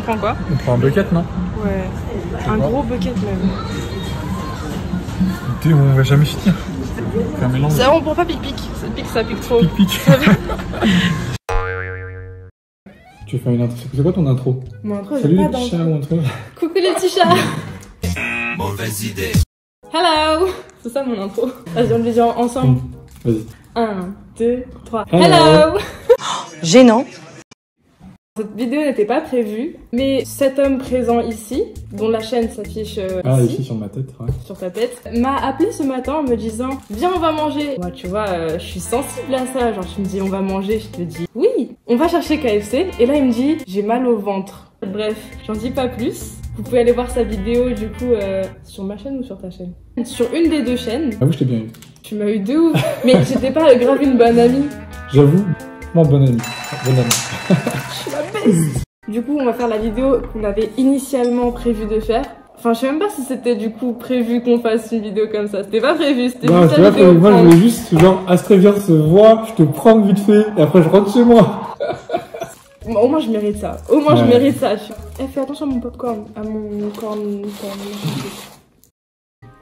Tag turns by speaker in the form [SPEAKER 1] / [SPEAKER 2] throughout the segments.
[SPEAKER 1] prend quoi?
[SPEAKER 2] On prend un bucket, non?
[SPEAKER 1] Ouais, un gros bucket même.
[SPEAKER 2] On va jamais finir.
[SPEAKER 1] Ça, on prend pas pique-pique. Ça pique trop.
[SPEAKER 2] Pique-pique. Tu fais une intro. C'est quoi ton intro?
[SPEAKER 1] Mon intro,
[SPEAKER 2] salut les petits chats ou intro.
[SPEAKER 1] Coucou les petits chats. Mauvaise idée. Hello. C'est ça mon intro. Vas-y, on le dit ensemble.
[SPEAKER 2] Vas-y.
[SPEAKER 1] 1, 2, 3.
[SPEAKER 2] Hello.
[SPEAKER 1] Hello.
[SPEAKER 3] Gênant.
[SPEAKER 1] Cette vidéo n'était pas prévue, mais cet homme présent ici, dont la chaîne s'affiche
[SPEAKER 2] ici sur ma tête, ouais.
[SPEAKER 1] Sur ta tête, m'a appelé ce matin en me disant « Viens, on va manger !» Moi, tu vois, je suis sensible à ça. Genre, tu me dis « On va manger », je te dis « Oui !» On va chercher KFC, et là, il me dit « J'ai mal au ventre ». Bref, j'en dis pas plus. Vous pouvez aller voir sa vidéo, du coup, sur ma chaîne ou sur ta chaîne? Sur une des deux chaînes.
[SPEAKER 2] Ah oui, je t'ai bien eu.
[SPEAKER 1] Tu m'as eu de ouf. Mais j'étais pas grave une bonne amie.
[SPEAKER 2] J'avoue, moi, bonne amie. Bonne amie.
[SPEAKER 1] Je suis la best. Du coup, on va faire la vidéo qu'on avait initialement prévu de faire. Enfin, je sais même pas si c'était du coup prévu qu'on fasse une vidéo comme ça. C'était pas prévu, c'était juste la vidéo.
[SPEAKER 2] Moi, je voulais juste, genre, Astrée vient se voir, je te prends vite fait, et après je rentre chez moi.
[SPEAKER 1] Au moins, je mérite ça. Au moins, je mérite ça. Fais attention à mon popcorn, à mon corn.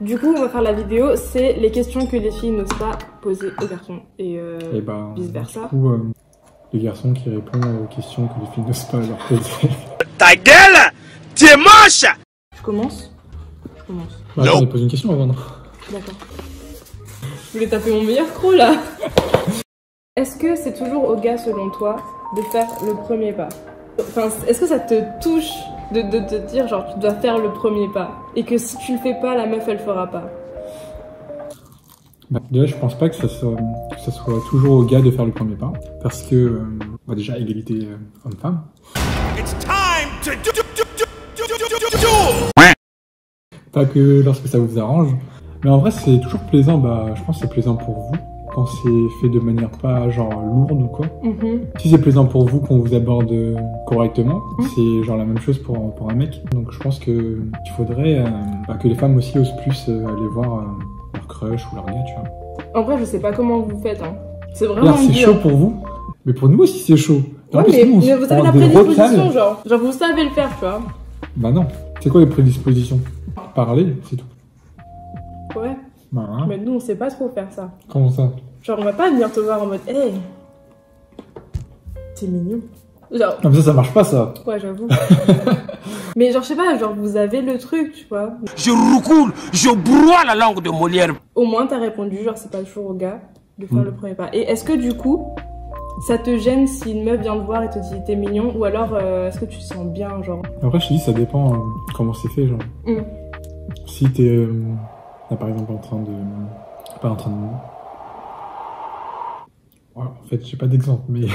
[SPEAKER 1] Du coup, on va faire la vidéo, c'est les questions que les filles n'osent pas poser aux garçons. Et vice versa.
[SPEAKER 2] Du coup, les garçons qui répondent aux questions que les filles n'osent pas leur poser.
[SPEAKER 4] Ta gueule! Tu es moche!
[SPEAKER 1] Je commence.
[SPEAKER 2] Bah, attends, on pose une question avant, non?
[SPEAKER 1] D'accord. Je voulais taper mon meilleur croc là. Est-ce que c'est toujours au gars, selon toi, de faire le premier pas? Enfin, est-ce que ça te touche de te dire, genre, tu dois faire le premier pas et que si tu le fais pas, la meuf, elle fera pas?
[SPEAKER 2] Bah, déjà, je pense pas que ça soit toujours au gars de faire le premier pas. Parce que, bah, déjà, égalité homme-femme. Pas que lorsque ça vous arrange. Mais en vrai, c'est toujours plaisant. Bah, je pense que c'est plaisant pour vous. Quand c'est fait de manière pas genre lourde ou quoi. Si c'est plaisant pour vous qu'on vous aborde correctement, c'est genre la même chose pour un mec. Donc je pense que il faudrait que les femmes aussi osent plus aller voir leur crush ou leur gars, tu vois.
[SPEAKER 1] En vrai, je sais pas comment vous faites, hein. C'est vraiment
[SPEAKER 2] c'est chaud pour vous, mais pour nous aussi c'est chaud.
[SPEAKER 1] Ouais, mais vous avez la prédisposition, genre vous savez le faire, tu vois.
[SPEAKER 2] Bah non, c'est quoi les prédispositions? Parler, c'est tout.
[SPEAKER 1] Ouais.
[SPEAKER 2] Bah, hein.
[SPEAKER 1] Mais nous, on sait pas trop faire ça.
[SPEAKER 2] Comment ça?
[SPEAKER 1] Genre, on va pas venir te voir en mode, hey, t'es mignon. Genre.
[SPEAKER 2] Comme ça marche pas, ça.
[SPEAKER 1] Ouais, j'avoue. Mais genre, je sais pas, genre, vous avez le truc, tu vois.
[SPEAKER 4] Je roucoule, je broie la langue de Molière.
[SPEAKER 1] Au moins, t'as répondu, genre, c'est pas toujours au gars de faire le premier pas. Et est-ce que du coup, ça te gêne si une meuf vient te voir et te dit t'es mignon, ou alors est-ce que tu te sens bien, genre?
[SPEAKER 2] Après, je te dis, ça dépend comment c'est fait, genre. Si t'es, là, par exemple, pas en train de... Ouais, en fait, j'ai pas d'exemple, mais...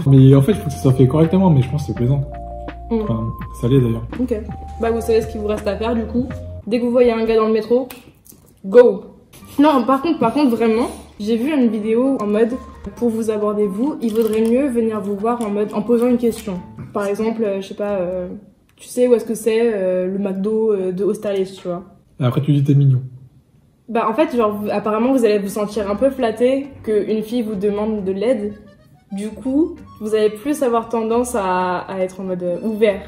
[SPEAKER 2] mais en fait, il faut que ça soit fait correctement, mais je pense que c'est plaisant. Enfin, ça l'est d'ailleurs.
[SPEAKER 1] Ok. Bah, vous savez ce qu'il vous reste à faire, du coup. Dès que vous voyez un gars dans le métro, go! Non, par contre, vraiment, j'ai vu une vidéo en mode, pour vous aborder vous, il vaudrait mieux venir vous voir en mode, en posant une question. Par exemple, je sais pas, tu sais où est-ce que c'est le McDo de Austerlitz, tu vois.
[SPEAKER 2] Et après, tu dis t'es mignon.
[SPEAKER 1] Bah, en fait, genre, apparemment, vous allez vous sentir un peu flatté qu'une fille vous demande de l'aide. Du coup, vous allez plus avoir tendance à être en mode ouvert.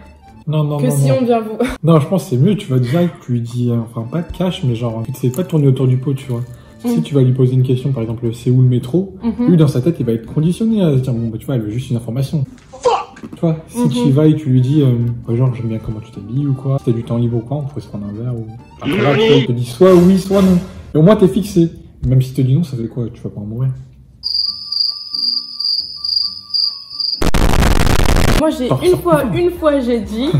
[SPEAKER 2] Non,
[SPEAKER 1] que si on vient vous...
[SPEAKER 2] Non, je pense que c'est mieux, tu vas direct, tu lui dis, enfin, pas de cash, mais genre, tu sais pas tourner autour du pot, tu vois. Si tu vas lui poser une question, par exemple, c'est où le métro, lui, dans sa tête, il va être conditionné à se dire, bon, bah, tu vois, elle veut juste une information. Tu vois, si tu y vas et tu lui dis, genre, j'aime bien comment tu t'habilles ou quoi, si t'as du temps libre ou quoi, on pourrait se prendre un verre ou... Après là, tu vois, il te dit soit oui, soit non. Et au moins, t'es fixé. Même si te dit non, ça fait quoi? Tu vas pas en mourir.
[SPEAKER 1] Moi, une fois, j'ai dit,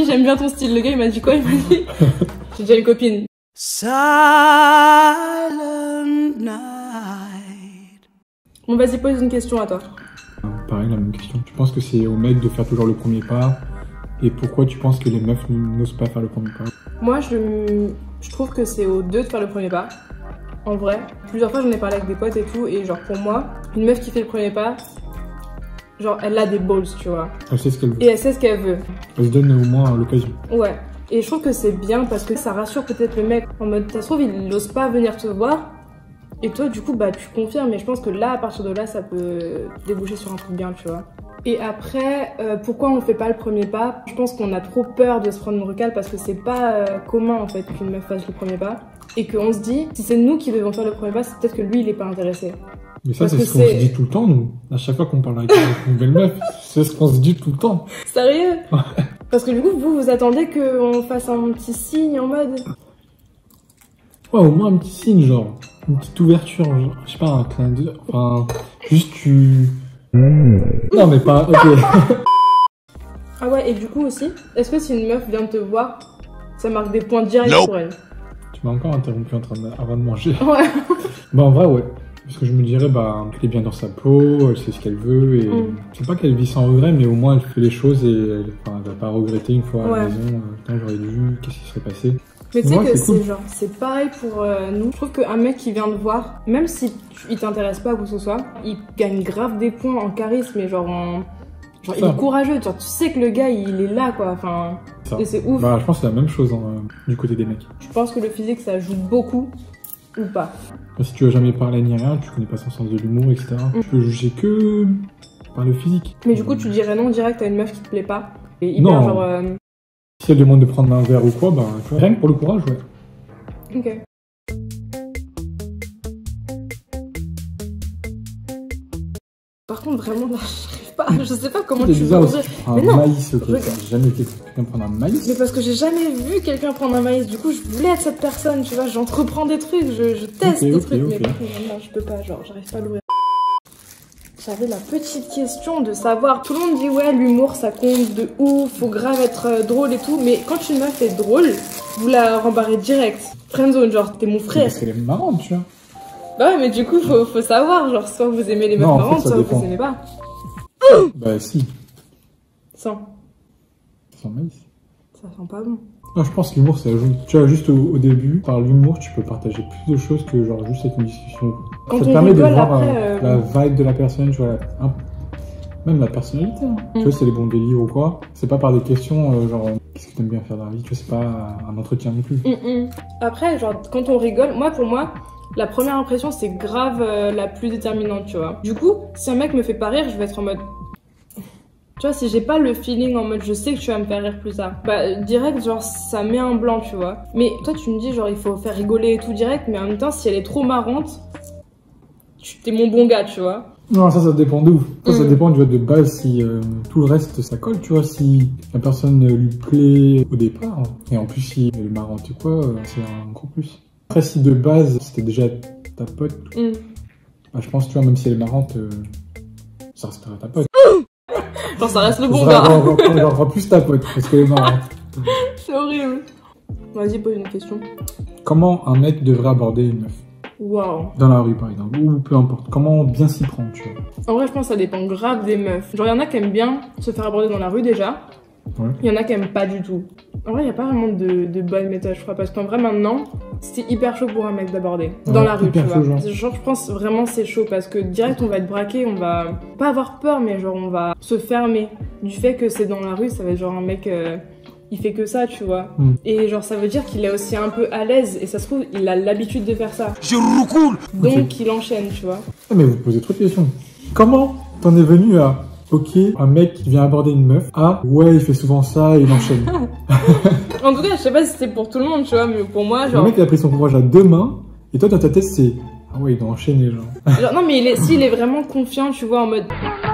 [SPEAKER 1] j'aime bien ton style. Le gars, il m'a dit quoi? Il m'a dit, j'ai déjà une copine.
[SPEAKER 4] Silent night.
[SPEAKER 1] Bon, vas-y, pose une question à toi.
[SPEAKER 2] Pareil, la même question. Tu penses que c'est au mec de faire toujours le premier pas? Et pourquoi tu penses que les meufs n'osent pas faire le premier pas?
[SPEAKER 1] Moi, je trouve que c'est aux deux de faire le premier pas. En vrai. Plusieurs fois, j'en ai parlé avec des potes et tout. Et genre, pour moi, une meuf qui fait le premier pas, genre, elle a des balls, tu vois.
[SPEAKER 2] Elle sait ce qu'elle veut.
[SPEAKER 1] Et elle sait ce qu'elle veut.
[SPEAKER 2] Elle se donne au moins l'occasion.
[SPEAKER 1] Ouais. Et je trouve que c'est bien parce que ça rassure peut-être le mec. En mode, ça se trouve, il n'ose pas venir te voir. Et toi, du coup, bah, tu confirmes. Mais je pense que là, à partir de là, ça peut déboucher sur un truc bien, tu vois. Et après, pourquoi on fait pas le premier pas? Je pense qu'on a trop peur de se prendre une recale parce que c'est pas commun en fait qu'une meuf fasse le premier pas. Et qu'on se dit, si c'est nous qui devons faire le premier pas, c'est peut-être que lui il est pas intéressé.
[SPEAKER 2] Mais ça, c'est ce qu'on se dit tout le temps, nous. À chaque fois qu'on parle avec une nouvelle meuf, c'est ce qu'on se dit tout le temps.
[SPEAKER 1] Sérieux? Parce que du coup, vous attendez qu'on fasse un petit signe en mode...
[SPEAKER 2] Ouais, au moins un petit signe, genre. Une petite ouverture, genre. Je sais pas, un clin d'œil. Enfin, juste tu... Non, mais pas... Ok.
[SPEAKER 1] Ah ouais, et du coup aussi, est-ce que si une meuf vient te voir, ça marque des points directs pour elle?
[SPEAKER 2] Tu m'as encore interrompu avant de manger.
[SPEAKER 1] Ouais.
[SPEAKER 2] Bah en vrai, ouais. Parce que je me dirais, bah, elle est bien dans sa peau, elle sait ce qu'elle veut, et c'est pas qu'elle vit sans regret, mais au moins elle fait les choses et elle va pas regretter une fois à la maison, putain j'aurais dû, qu'est-ce qui serait passé.
[SPEAKER 1] Mais tu sais que c'est genre, c'est pareil pour nous. Je trouve qu'un mec qui vient te voir, même si il t'intéresse pas ou que ce soit, il gagne grave des points en charisme et genre en... Genre, il est courageux, genre, tu sais que le gars il est là quoi, enfin... Et c'est ouf.
[SPEAKER 2] Bah je pense que c'est la même chose du côté des mecs.
[SPEAKER 1] Je pense que le physique ça joue beaucoup. Ou pas.
[SPEAKER 2] Si tu as jamais parlé ni rien, tu connais pas son sens de l'humour, etc. Tu peux juger que par le physique.
[SPEAKER 1] Mais du coup, tu dirais non direct à une meuf qui te plaît pas. Et hyper non. Genre.
[SPEAKER 2] Si elle demande de prendre un verre ou quoi, bah tu vois, rien que pour le courage, ouais.
[SPEAKER 1] Ok. Par contre, vraiment, là, j'arrive pas. Je sais pas comment tu veux dire.
[SPEAKER 2] Mais non. Maïs, ok. J'ai jamais été quelqu'un prendre un maïs.
[SPEAKER 1] Mais parce que j'ai jamais vu quelqu'un prendre un maïs. Du coup, je voulais être cette personne, tu vois. J'entreprends des trucs, je teste des trucs. Mais non, je peux pas, genre, j'arrive pas à l'ouvrir. J'avais la petite question de savoir. Tout le monde dit, ouais, l'humour, ça compte de ouf. Faut grave être drôle et tout. Mais quand une meuf est drôle, vous la rembarrez direct. Friendzone, genre, t'es mon frère.
[SPEAKER 2] Parce qu'elle est marrante, tu vois.
[SPEAKER 1] Bah ouais, mais du coup, faut savoir, genre, soit vous aimez les meufs marrantes, soit vous aimez pas.
[SPEAKER 2] Bah si.
[SPEAKER 1] Sans
[SPEAKER 2] maïs.
[SPEAKER 1] Ça sent pas bon.
[SPEAKER 2] Non, je pense que l'humour, ça ajoute. Tu vois, juste au début, par l'humour, tu peux partager plus de choses que genre juste avec une discussion.
[SPEAKER 1] Quand
[SPEAKER 2] ça te permet de voir la vibe de la personne, tu vois, même la personnalité. Hein. Tu vois, c'est les bons délires ou quoi. C'est pas par des questions genre qu'est-ce que t'aimes bien faire dans la vie, tu vois, c'est pas un entretien non plus.
[SPEAKER 1] Après, genre, quand on rigole, pour moi, la première impression, c'est grave la plus déterminante, tu vois. Du coup, si un mec me fait pas rire, je vais être en mode... Tu vois, si j'ai pas le feeling en mode je sais que tu vas me faire rire plus tard, bah direct, genre, ça met un blanc, tu vois. Mais toi, tu me dis, genre, il faut faire rigoler et tout direct, mais en même temps, si elle est trop marrante, t'es mon bon gars, tu vois.
[SPEAKER 2] Non, ça dépend d'où. Ça dépend, tu vois, de base, si tout le reste, ça colle, tu vois, si la personne lui plaît au départ, et en plus, si elle est marrante ou quoi, c'est un gros plus. Après, si de base, c'était déjà ta pote, bah, je pense, tu vois, même si elle est marrante, ça restera ta pote.
[SPEAKER 1] Genre, ça reste le bon gars.
[SPEAKER 2] Genre, plus ta pote, parce qu'elle est marrante.
[SPEAKER 1] C'est horrible. Vas-y, pose une question.
[SPEAKER 2] Comment un mec devrait aborder une meuf?
[SPEAKER 1] Waouh.
[SPEAKER 2] Dans la rue, par exemple, ou peu importe. Comment bien s'y prendre, tu vois?
[SPEAKER 1] En vrai, je pense que ça dépend grave des meufs. Genre, il y en a qui aiment bien se faire aborder dans la rue, déjà. Il y en a qui aiment pas du tout. En vrai, il n'y a pas vraiment de bonne méthode, je crois, parce qu'en vrai, maintenant, c'est hyper chaud pour un mec d'aborder dans la rue, tu vois. Genre, je pense vraiment c'est chaud parce que direct, on va être braqué, on va pas avoir peur, mais genre, on va se fermer. Du fait que c'est dans la rue, ça va être genre un mec, il fait que ça, tu vois. Et genre, ça veut dire qu'il est aussi un peu à l'aise, et ça se trouve, il a l'habitude de faire ça.
[SPEAKER 4] Je roucoule.
[SPEAKER 1] Donc, il enchaîne, tu vois.
[SPEAKER 2] Mais vous posez trop de questions. Comment t'en es venu à... Ok, un mec qui vient aborder une meuf. Ah, ouais, il fait souvent ça et il enchaîne.
[SPEAKER 1] En tout cas, je sais pas si c'est pour tout le monde, tu vois, mais pour moi, genre...
[SPEAKER 2] Le mec, il a pris son courage à deux mains, et toi, dans ta tête, c'est... Ah ouais, il doit enchaîner, genre.
[SPEAKER 1] Non, mais s'il est vraiment confiant, tu vois, en mode...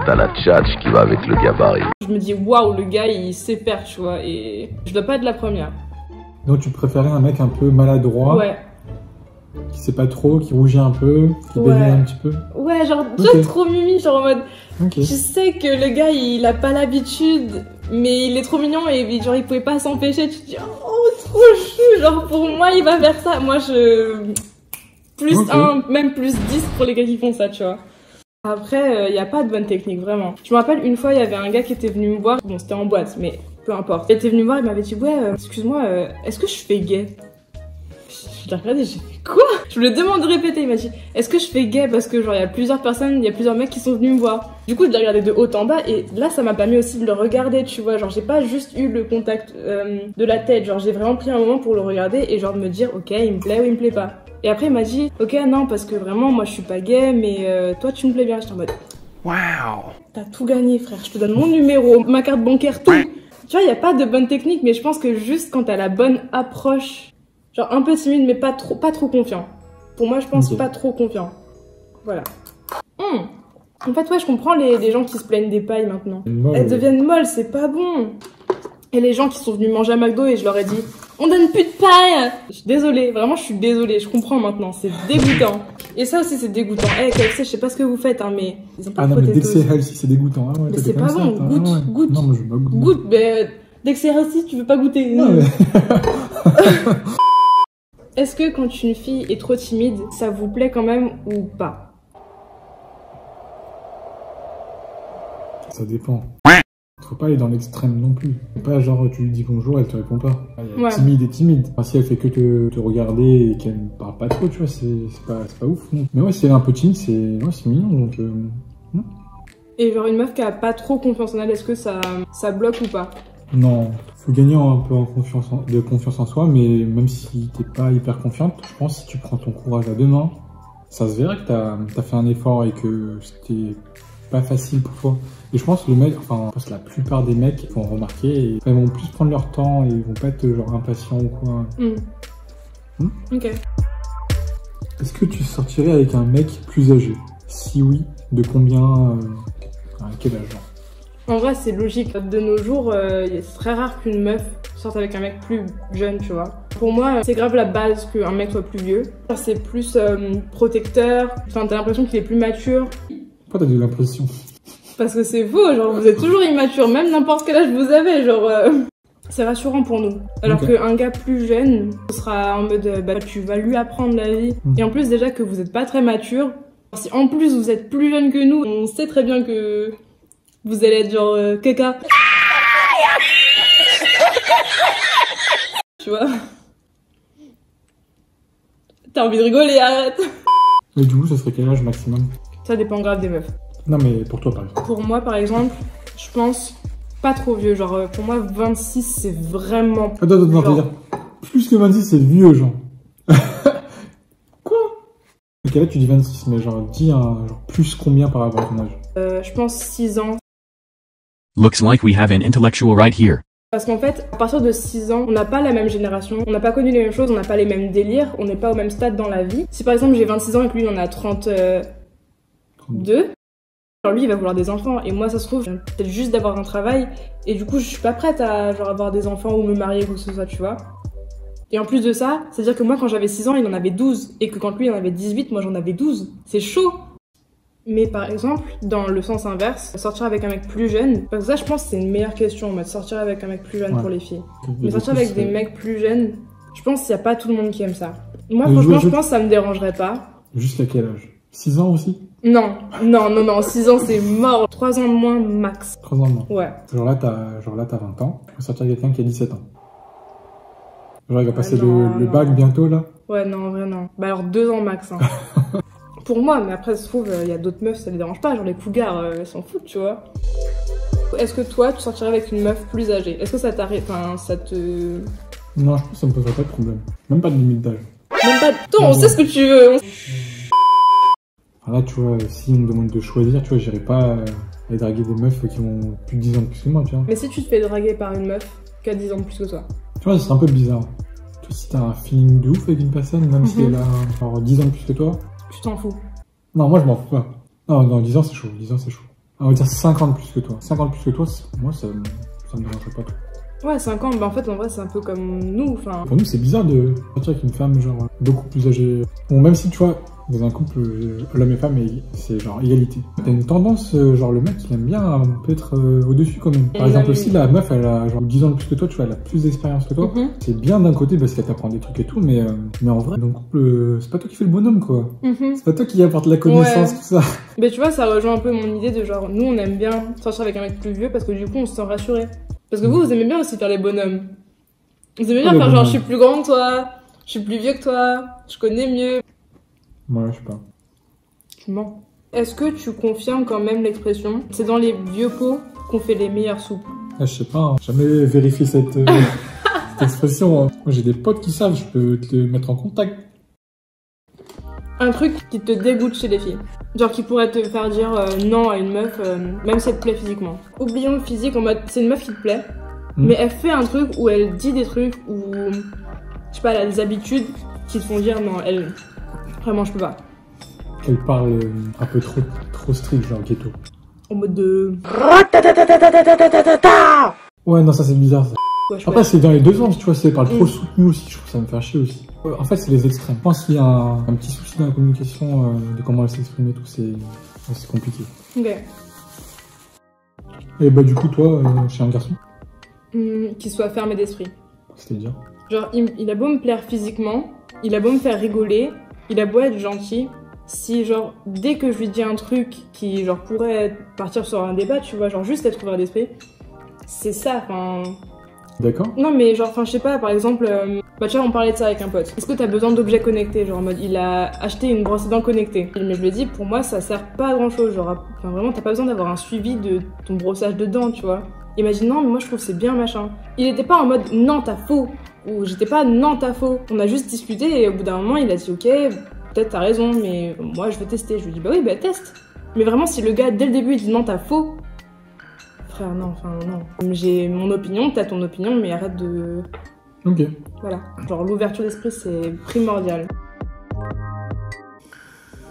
[SPEAKER 3] T'as la tchatch qui va avec le gabarit.
[SPEAKER 1] Je me dis, waouh, le gars, il sait faire, tu vois, et... Je dois pas être la première.
[SPEAKER 2] Donc, tu préférais un mec un peu maladroit.
[SPEAKER 1] Ouais.
[SPEAKER 2] Qui sait pas trop, qui rougit un peu, qui bégaye un petit peu.
[SPEAKER 1] Ouais, genre, trop mimi, genre en mode... Je sais que le gars, il a pas l'habitude, mais il est trop mignon et genre, il pouvait pas s'empêcher. Tu te dis, oh, trop chou, genre, pour moi, il va faire ça. Moi, plus 1, même plus 10 pour les gars qui font ça, tu vois. Après, y a pas de bonne technique, vraiment. Je me rappelle, une fois, il y avait un gars qui était venu me voir. Bon, c'était en boîte, mais peu importe. Il était venu me voir, il m'avait dit, ouais, excuse-moi, est-ce que je fais gay? Je l'ai regardé, j'ai fait quoi? Je me le demande de répéter, il m'a dit est-ce que je fais gay parce que genre il y a plusieurs personnes, il y a plusieurs mecs qui sont venus me voir. Du coup je l'ai regardé de haut en bas et là ça m'a permis aussi de le regarder, tu vois, genre j'ai pas juste eu le contact de la tête, genre j'ai vraiment pris un moment pour le regarder et genre de me dire ok il me plaît ou il me plaît pas. Et après il m'a dit ok non parce que vraiment moi je suis pas gay mais toi tu me plais bien, j'étais en mode
[SPEAKER 4] Wow.
[SPEAKER 1] T'as tout gagné, frère. Je te donne mon numéro, ma carte bancaire, tout. Tu vois, y a pas de bonne technique, mais je pense que juste quand t'as la bonne approche, genre un peu timide, mais pas trop confiant. Pour moi, je pense pas trop confiant. Voilà. En fait, ouais, je comprends les gens qui se plaignent des pailles maintenant. Elles deviennent molles, c'est pas bon. Et les gens qui sont venus manger à McDo et je leur ai dit, on donne plus de paille. Je suis désolée, vraiment, je suis désolée. Je comprends maintenant, c'est dégoûtant. Et ça aussi, c'est dégoûtant. Eh, KFC, je sais pas ce que vous faites, hein, mais ils ont pas de
[SPEAKER 2] non, mais dès que
[SPEAKER 1] potatoes.
[SPEAKER 2] c'est healthy, c'est dégoûtant. Hein, ouais,
[SPEAKER 1] Mais c'est pas bon, goûte.
[SPEAKER 2] Non, mais je veux pas goûter.
[SPEAKER 1] Goûte, mais dès que c'est healthy, tu veux pas goûter.
[SPEAKER 2] Non, mais...
[SPEAKER 1] Est-ce que quand une fille est trop timide, ça vous plaît quand même ou pas?
[SPEAKER 2] Ça dépend. Faut pas aller dans l'extrême non plus. Pas genre tu lui dis bonjour, elle te répond pas. Elle est timide et timide. Enfin, si elle fait que te regarder et qu'elle ne parle pas trop, tu vois, c'est pas ouf. Non. Mais ouais, si elle est un peu timide, c'est mignon. Donc,
[SPEAKER 1] Et genre une meuf qui a pas trop confiance en elle, est-ce que ça bloque ou pas?
[SPEAKER 2] Non, faut gagner un peu de confiance en soi, mais même si t'es pas hyper confiante, je pense que si tu prends ton courage à deux mains, ça se verrait que t'as fait un effort et que c'était pas facile pour toi. Et je pense que la plupart des mecs vont remarquer et ils vont plus prendre leur temps et ils vont pas être genre impatients ou quoi.
[SPEAKER 1] Ok.
[SPEAKER 2] Est-ce que tu sortirais avec un mec plus âgé? Si oui, de combien, à quel âge?
[SPEAKER 1] En vrai, c'est logique. De nos jours, c'est très rare qu'une meuf sorte avec un mec plus jeune, tu vois. Pour moi, c'est grave la base qu'un mec soit plus vieux. C'est plus protecteur. Enfin, t'as l'impression qu'il est plus mature.
[SPEAKER 2] Pourquoi t'as de l'impression?
[SPEAKER 1] Parce que c'est faux, genre vous êtes toujours immature, même n'importe quel âge vous avez, genre... C'est rassurant pour nous. Alors qu'un gars plus jeune, ce sera en mode, tu vas lui apprendre la vie. Et en plus, déjà que vous êtes pas très mature, si en plus vous êtes plus jeune que nous, on sait très bien que vous allez être genre caca. Tu vois? T'as envie de rigoler, arrête.
[SPEAKER 2] Mais du coup, ça serait quel âge maximum?
[SPEAKER 1] Ça dépend grave des meufs.
[SPEAKER 2] Non, mais pour toi, par exemple.
[SPEAKER 1] Pour moi, par exemple, je pense pas trop vieux. Genre, pour moi, 26, c'est vraiment...
[SPEAKER 2] Attends, genre... dire plus que 26, c'est vieux, genre. Quoi? Ok, là, tu dis 26, mais genre, dis genre plus combien par rapport à ton âge?
[SPEAKER 1] Je pense 6 ans.
[SPEAKER 5] Looks like we have an intellectual right here.
[SPEAKER 1] Parce qu'en fait, à partir de 6 ans, on n'a pas la même génération, on n'a pas connu les mêmes choses, on n'a pas les mêmes délires, on n'est pas au même stade dans la vie. Si par exemple j'ai 26 ans et que lui il en a 32, alors lui il va vouloir des enfants et moi ça se trouve, peut-être juste d'avoir un travail et du coup je suis pas prête à genre avoir des enfants ou me marier ou quoi que ce soit, tu vois. Et en plus de ça, c'est-à-dire que moi quand j'avais 6 ans il en avait 12 et que quand lui il en avait 18, moi j'en avais 12. C'est chaud. Mais par exemple, dans le sens inverse, sortir avec un mec plus jeune, parce que ça je pense que c'est une meilleure question, de sortir avec un mec plus jeune pour les filles. Mais sortir avec des mecs plus jeunes, je pense qu'il n'y a pas tout le monde qui aime ça. Moi franchement je pense que ça me dérangerait pas.
[SPEAKER 2] Jusqu'à quel âge? 6 ans aussi?
[SPEAKER 1] Non, 6 ans c'est mort. 3 ans de moins max.
[SPEAKER 2] 3 ans de moins?
[SPEAKER 1] Ouais.
[SPEAKER 2] Genre là t'as 20 ans, tu peux sortir avec quelqu'un qui a 17 ans. Genre il va passer le bac bientôt là?
[SPEAKER 1] Ouais non, en vrai non. Bah alors 2 ans max. Hein. Pour moi, mais après, ça se trouve, il y a d'autres meufs, ça les dérange pas, genre les cougars, elles s'en foutent, tu vois. Est-ce que toi, tu sortirais avec une meuf plus âgée? Est-ce que ça t'arrive, enfin, ça te...
[SPEAKER 2] Non, je pense que ça me poserait pas de problème. Même pas de limite d'âge.
[SPEAKER 1] Même pas de temps, on sait ce que tu veux.
[SPEAKER 2] Alors là, tu vois, si on me demande de choisir, tu vois, j'irai pas aller draguer des meufs qui ont plus de 10 ans de plus que moi, tu vois.
[SPEAKER 1] Mais si tu te fais draguer par une meuf qui a 10 ans de plus que toi?
[SPEAKER 2] Tu vois, c'est un peu bizarre. Tu vois, si t'as un feeling de ouf avec une personne, même si elle a genre 10 ans de plus que toi...
[SPEAKER 1] Tu t'en fous?
[SPEAKER 2] Non, moi je m'en fous pas. Non, 10 ans c'est chaud, 10 ans c'est chaud. On va dire 5 ans de plus que toi. 5 ans de plus que toi, moi ça me dérangerait pas trop.
[SPEAKER 1] Ouais, 5 ans, bah en fait en vrai c'est un peu comme nous, enfin...
[SPEAKER 2] Pour nous c'est bizarre de sortir avec une femme genre beaucoup plus âgée. Bon, même si tu vois, dans un couple, l'homme et femme, c'est genre égalité. T'as une tendance, genre le mec il aime bien peut-être au-dessus quand même. Par exemple si la meuf elle a genre 10 ans de plus que toi, tu vois, elle a plus d'expérience que toi. C'est bien d'un côté parce qu'elle t'apprend des trucs et tout, mais en vrai, dans le couple, c'est pas toi qui fais le bonhomme quoi. C'est pas toi qui apporte la connaissance, tout ça.
[SPEAKER 1] Mais tu vois, ça rejoint un peu mon idée de genre, nous on aime bien sortir avec un mec plus vieux parce que du coup on se sent rassuré. Parce que vous aimez bien aussi faire les bonhommes. Vous aimez bien faire genre je suis plus grand que toi, je suis plus vieux que toi, je connais mieux.
[SPEAKER 2] Ouais, je sais pas.
[SPEAKER 1] Tu mens. Est-ce que tu confirmes quand même l'expression « c'est dans les vieux pots qu'on fait les meilleures soupes »
[SPEAKER 2] Je sais pas, hein. J'ai jamais vérifié cette expression. Hein. Moi j'ai des potes qui savent, je peux te mettre en contact.
[SPEAKER 1] Un truc qui te dégoûte chez les filles. Genre qui pourrait te faire dire non à une meuf, même si elle te plaît physiquement. Oublions le physique en mode c'est une meuf qui te plaît, mais elle fait un truc où elle dit des trucs où, je sais pas, elle a des habitudes qui te font dire non, elle, vraiment je peux pas.
[SPEAKER 2] Elle parle un peu trop strict, genre ghetto.
[SPEAKER 1] En mode de...
[SPEAKER 2] Ouais, non, ça c'est bizarre ça.
[SPEAKER 1] Ouais,
[SPEAKER 2] Après, c'est dans les deux sens, tu vois, si elle parle trop soutenu aussi, je trouve que ça me fait chier aussi. En fait, c'est les extrêmes. Je pense qu'il y a un petit souci dans la communication de comment elle s'exprime et tout, c'est compliqué.
[SPEAKER 1] Ok.
[SPEAKER 2] Et bah, du coup, toi, chez un garçon,
[SPEAKER 1] Qu'il soit fermé d'esprit.
[SPEAKER 2] c'est-à-dire
[SPEAKER 1] Genre, il a beau me plaire physiquement, il a beau me faire rigoler, il a beau être gentil, si genre, dès que je lui dis un truc qui genre pourrait partir sur un débat, tu vois, genre juste être ouvert d'esprit, c'est ça, enfin...
[SPEAKER 2] D'accord.
[SPEAKER 1] Non mais genre, enfin je sais pas, par exemple, bah tu vois on parlait de ça avec un pote. Est-ce que t'as besoin d'objets connectés? Genre en mode il a acheté une brosse à dents connectée. Mais je lui ai dit pour moi ça sert pas à grand chose, genre enfin vraiment t'as pas besoin d'avoir un suivi de ton brossage de dents, tu vois. Il m'a dit non mais moi je trouve que c'est bien machin. Il était pas en mode non t'as faux, ou j'étais pas non t'as faux. On a juste discuté et au bout d'un moment il a dit ok peut-être t'as raison mais moi je veux tester. Je lui ai dit bah oui bah teste. Mais vraiment si le gars dès le début il dit non t'as faux, frère, non, enfin, non. J'ai mon opinion, t'as ton opinion, mais arrête de...
[SPEAKER 2] Ok.
[SPEAKER 1] Voilà. Genre, l'ouverture d'esprit, c'est primordial.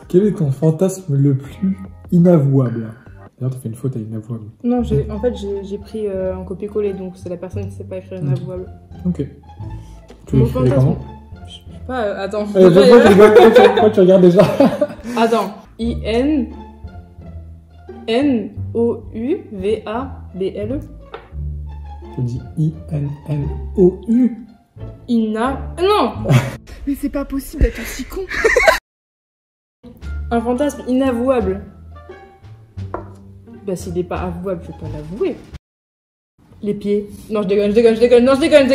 [SPEAKER 2] Quel est ton fantasme le plus inavouable? D'ailleurs, t'as fait une faute à inavouable.
[SPEAKER 1] Non, en fait, j'ai pris un copier-coller, donc c'est la personne qui sait pas écrire inavouable.
[SPEAKER 2] Ok. Tu
[SPEAKER 1] Mon
[SPEAKER 2] l'écrirais
[SPEAKER 1] fantasme...
[SPEAKER 2] comment?
[SPEAKER 1] Je sais pas, attends.
[SPEAKER 2] Pourquoi tu regardes déjà?
[SPEAKER 1] Attends. I-N-N-O-U-V-A-B-L-E.
[SPEAKER 2] Je dis I-N-N-O-U.
[SPEAKER 1] Non. Mais c'est pas possible d'être aussi con. Un fantasme inavouable. Bah s'il est pas avouable, je vais pas l'avouer. Les pieds. Non, je déconne. Non, je déconne.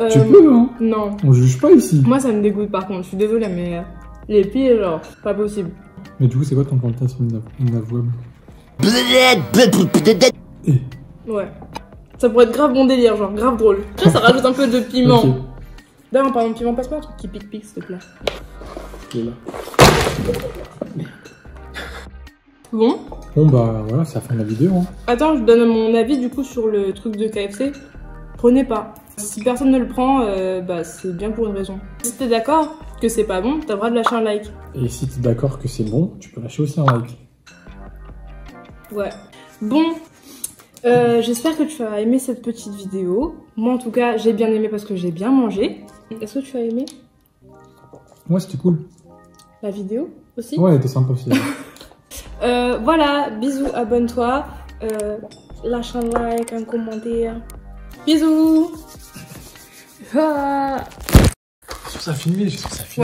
[SPEAKER 2] Tu peux, hein?
[SPEAKER 1] Non.
[SPEAKER 2] On juge pas ici.
[SPEAKER 1] Moi, ça me dégoûte par contre. Je suis désolée, mais les pieds, genre, pas possible.
[SPEAKER 2] Mais du coup, c'est quoi ton fantasme inavouable?
[SPEAKER 1] Ouais. Ça pourrait être grave bon délire, genre grave drôle. Tu vois, ça rajoute un peu de piment.
[SPEAKER 2] Ok.
[SPEAKER 1] D'ailleurs, en parlant de piment, passe-moi un truc qui pique, s'il te plaît.
[SPEAKER 2] Il est là.
[SPEAKER 1] Bon.
[SPEAKER 2] Bon bah voilà, c'est la fin de la vidéo. Hein.
[SPEAKER 1] Attends, je donne mon avis du coup sur le truc de KFC. Prenez pas. Si personne ne le prend, bah c'est bien pour une raison. Si t'es d'accord que c'est pas bon, t'as le droit de lâcher un like.
[SPEAKER 2] Et si t'es d'accord que c'est bon, tu peux lâcher aussi un like.
[SPEAKER 1] Ouais. Bon. J'espère que tu as aimé cette petite vidéo. Moi en tout cas, j'ai bien aimé parce que j'ai bien mangé. Est-ce que tu as aimé
[SPEAKER 2] Ouais, c'était cool.
[SPEAKER 1] la vidéo aussi?
[SPEAKER 2] Ouais, elle était sympa aussi.
[SPEAKER 1] Voilà, bisous, abonne-toi. Lâche un like, un commentaire. Bisous.
[SPEAKER 2] Sur ça filmé, j'ai sur ça filmé.